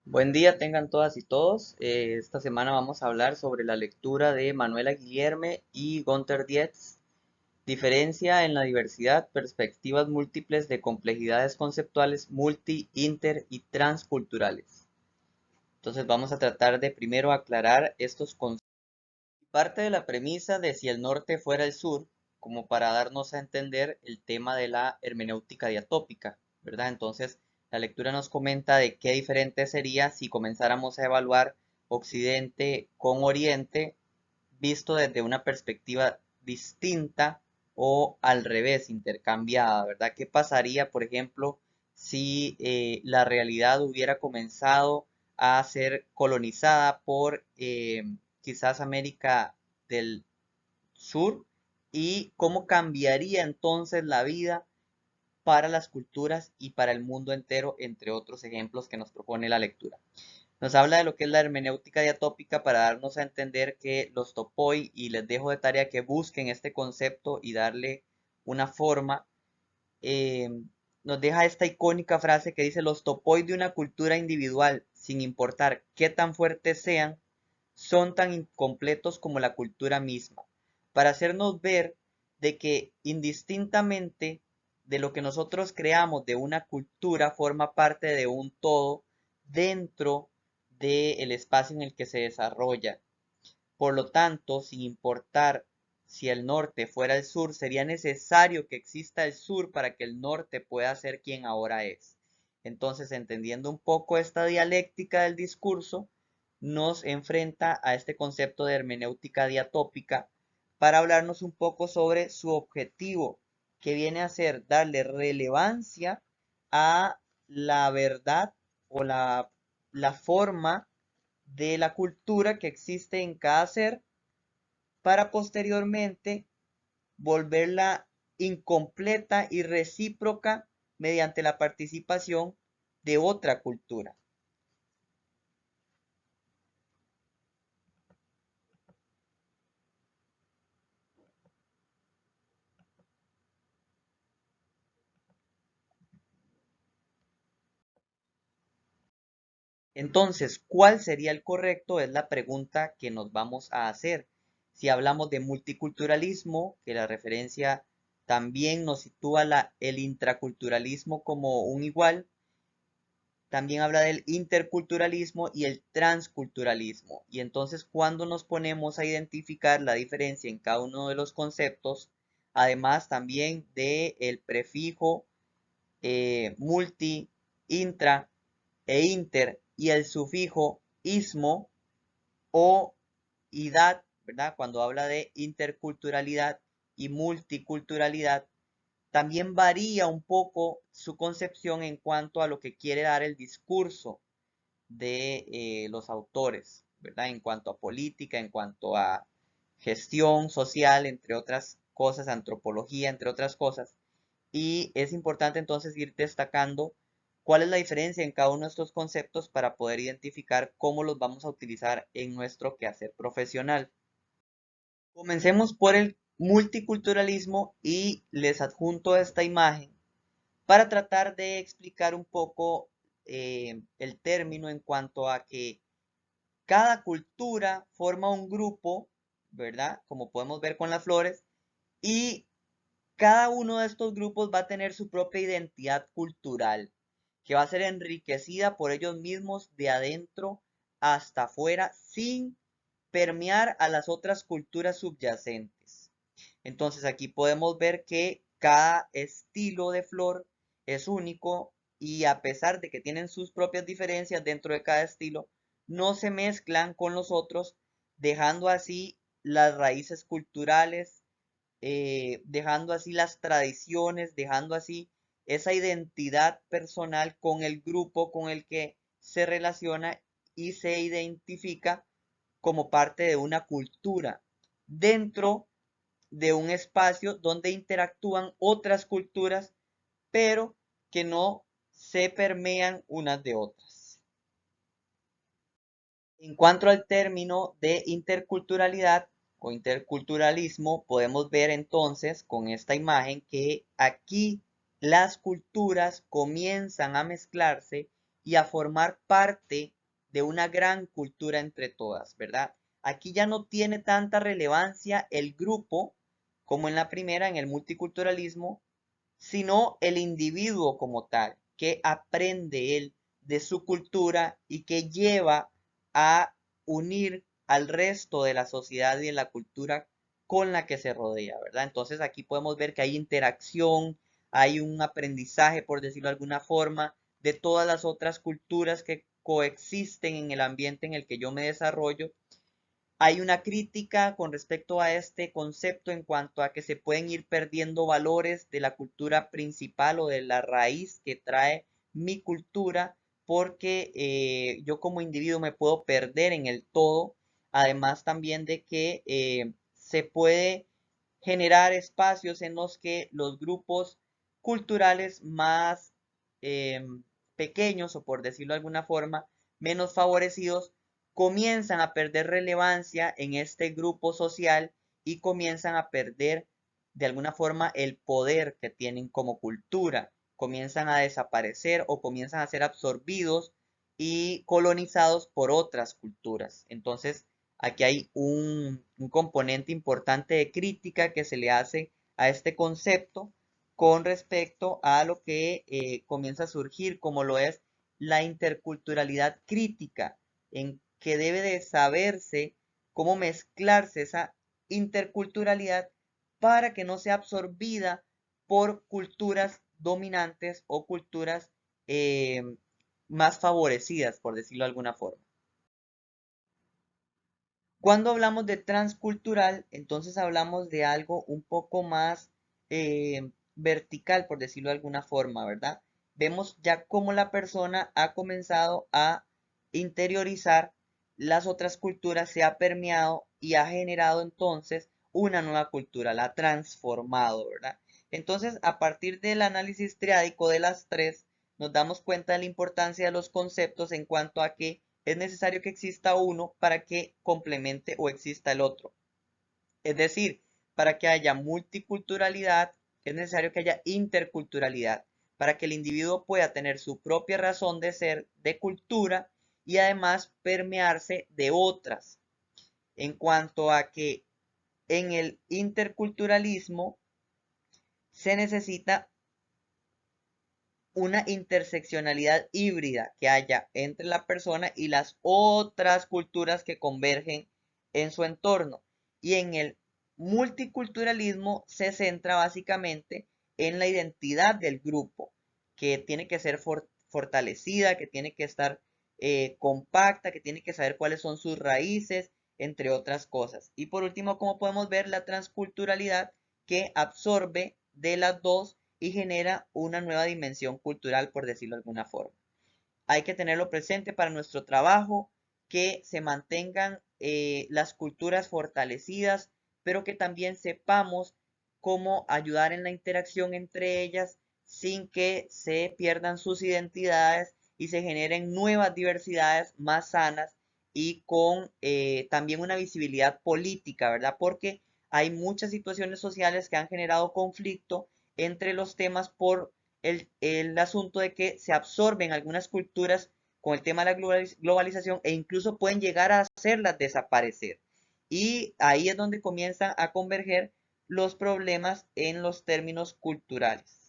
Buen día tengan todas y todos. Esta semana vamos a hablar sobre la lectura de Manuela Guillerme y Gunther Dietz, Diferencia en la diversidad, perspectivas múltiples de complejidades conceptuales multi, inter y transculturales. Entonces vamos a tratar de primero aclarar estos conceptos. Parte de la premisa de si el norte fuera el sur, como para darnos a entender el tema de la hermenéutica diatópica, ¿verdad? Entonces, la lectura nos comenta de qué diferente sería si comenzáramos a evaluar Occidente con Oriente visto desde una perspectiva distinta o al revés, intercambiada, ¿verdad? ¿Qué pasaría, por ejemplo, si la realidad hubiera comenzado a ser colonizada por quizás América del Sur y cómo cambiaría entonces la vida para las culturas y para el mundo entero, entre otros ejemplos que nos propone la lectura? Nos habla de lo que es la hermenéutica diatópica para darnos a entender que los topoi, y les dejo de tarea que busquen este concepto y darle una forma, eh, nos deja esta icónica frase que dice: los topoi de una cultura individual, sin importar qué tan fuertes sean, son tan incompletos como la cultura misma, para hacernos ver de que indistintamente de lo que nosotros creamos de una cultura forma parte de un todo dentro del espacio en el que se desarrolla. Por lo tanto, sin importar si el norte fuera el sur, sería necesario que exista el sur para que el norte pueda ser quien ahora es. Entonces, entendiendo un poco esta dialéctica del discurso, nos enfrenta a este concepto de hermenéutica diatópica para hablarnos un poco sobre su objetivo, que viene a ser darle relevancia a la verdad o la forma de la cultura que existe en cada ser para posteriormente volverla incompleta y recíproca mediante la participación de otra cultura. Entonces, ¿cuál sería el correcto? Es la pregunta que nos vamos a hacer. Si hablamos de multiculturalismo, que la referencia también nos sitúa el intraculturalismo como un igual, también habla del interculturalismo y el transculturalismo. Y entonces, cuando nos ponemos a identificar la diferencia en cada uno de los conceptos, además también del prefijo multi, intra e inter y el sufijo ismo o idad, ¿verdad? Cuando habla de interculturalidad y multiculturalidad, también varía un poco su concepción en cuanto a lo que quiere dar el discurso de los autores, ¿verdad? En cuanto a política, en cuanto a gestión social, entre otras cosas, antropología, entre otras cosas. Y es importante entonces ir destacando cuál es la diferencia en cada uno de estos conceptos para poder identificar cómo los vamos a utilizar en nuestro quehacer profesional. Comencemos por el multiculturalismo y les adjunto esta imagen para tratar de explicar un poco el término en cuanto a que cada cultura forma un grupo, ¿verdad? Como podemos ver con las flores, y cada uno de estos grupos va a tener su propia identidad cultural, que va a ser enriquecida por ellos mismos de adentro hasta afuera, sin permear a las otras culturas subyacentes. Entonces aquí podemos ver que cada estilo de flor es único y a pesar de que tienen sus propias diferencias dentro de cada estilo, no se mezclan con los otros, dejando así las raíces culturales, dejando así las tradiciones, dejando así esa identidad personal con el grupo con el que se relaciona y se identifica como parte de una cultura dentro de un espacio donde interactúan otras culturas, pero que no se permean unas de otras. En cuanto al término de interculturalidad o interculturalismo, podemos ver entonces con esta imagen que aquí las culturas comienzan a mezclarse y a formar parte de una gran cultura entre todas, ¿verdad? Aquí ya no tiene tanta relevancia el grupo como en la primera, en el multiculturalismo, sino el individuo como tal, que aprende él de su cultura y que lleva a unir al resto de la sociedad y de la cultura con la que se rodea, ¿verdad? Entonces aquí podemos ver que hay interacción, hay un aprendizaje, por decirlo de alguna forma, de todas las otras culturas que coexisten en el ambiente en el que yo me desarrollo. Hay una crítica con respecto a este concepto en cuanto a que se pueden ir perdiendo valores de la cultura principal o de la raíz que trae mi cultura, porque yo como individuo me puedo perder en el todo, además también de que se puede generar espacios en los que los grupos culturales más eh, pequeños, o por decirlo de alguna forma, menos favorecidos, comienzan a perder relevancia en este grupo social y comienzan a perder de alguna forma el poder que tienen como cultura, comienzan a desaparecer o comienzan a ser absorbidos y colonizados por otras culturas. Entonces, aquí hay un componente importante de crítica que se le hace a este concepto con respecto a lo que comienza a surgir, como lo es la interculturalidad crítica, en que debe de saberse cómo mezclarse esa interculturalidad para que no sea absorbida por culturas dominantes o culturas eh, más favorecidas, por decirlo de alguna forma. Cuando hablamos de transcultural, entonces hablamos de algo un poco más vertical, por decirlo de alguna forma, ¿verdad? Vemos ya cómo la persona ha comenzado a interiorizar las otras culturas, se ha permeado y ha generado entonces una nueva cultura, la ha transformado, ¿verdad? Entonces, a partir del análisis triádico de las tres, nos damos cuenta de la importancia de los conceptos en cuanto a que es necesario que exista uno para que complemente o exista el otro. Es decir, para que haya multiculturalidad, es necesario que haya interculturalidad, para que el individuo pueda tener su propia razón de ser, de cultura, y además permearse de otras. En cuanto a que en el interculturalismo se necesita una interseccionalidad híbrida que haya entre la persona y las otras culturas que convergen en su entorno. Y en el multiculturalismo se centra básicamente en la identidad del grupo, que tiene que ser fortalecida, que tiene que estar compacta, que tiene que saber cuáles son sus raíces, entre otras cosas. Y por último, como podemos ver, la transculturalidad que absorbe de las dos y genera una nueva dimensión cultural, por decirlo de alguna forma. Hay que tenerlo presente para nuestro trabajo, que se mantengan las culturas fortalecidas, pero que también sepamos cómo ayudar en la interacción entre ellas sin que se pierdan sus identidades y se generen nuevas diversidades más sanas y con también una visibilidad política, ¿verdad? Porque hay muchas situaciones sociales que han generado conflicto entre los temas por el asunto de que se absorben algunas culturas con el tema de la globalización e incluso pueden llegar a hacerlas desaparecer. Y ahí es donde comienzan a converger los problemas en los términos culturales.